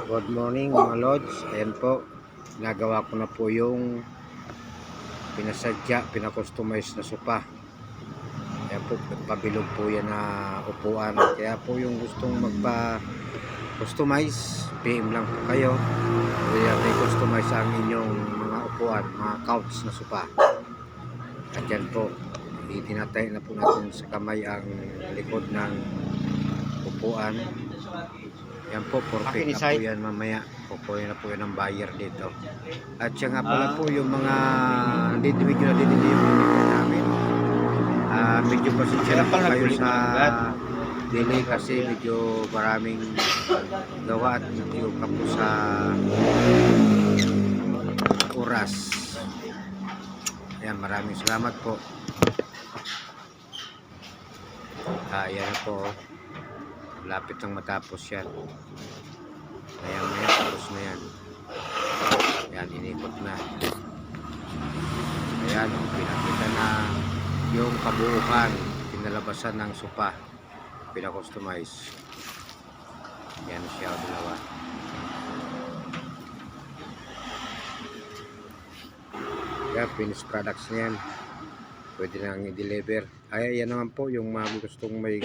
Good morning mga lods. Ayan po, nagawa ko na po yung pinakustomize na sopa. Ayan po, pabilog po yan na upuan. Kaya po yung gustong magpa-customize, PM lang po kayo. Kaya may customize ang inyong mga upuan, mga couch na sopa. At yan po, itinatay na po natin sa kamay ang likod ng upuan. Yan po, perfect na po yan mamaya. Kukunin na po yan ang buyer dito. At siya nga pala po yung mga medyo nadidiliw namin. Medyo pasensya na po kayo sa delay kasi medyo maraming gawa at medyo kapo sa oras. Ayan, maraming salamat po. Ayan po. Lapit nang matapos yan. Ayan, tapos na yan. Ayan, inikot na. Ayan, pinakita na yung kabuuan, pinalabasan ng sopa, pinakustomize. Ayan siya, dalawa. Ayan, finished products na yan. Pwede nang i-deliver. Ay, yan naman po yung mga gustong may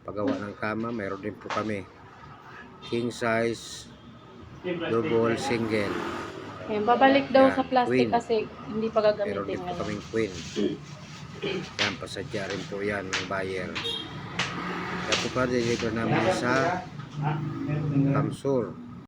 pagawa ng kama. Mayroon din po kami. King size, double, single. Ayan, babalik daw yan, sa plastic queen. kasi hindi pa gagamitin. Meron din po kaming queen. Yan, pasadya rin po yan ng buyer. Kaya po pa deliver namin sa Kamsur.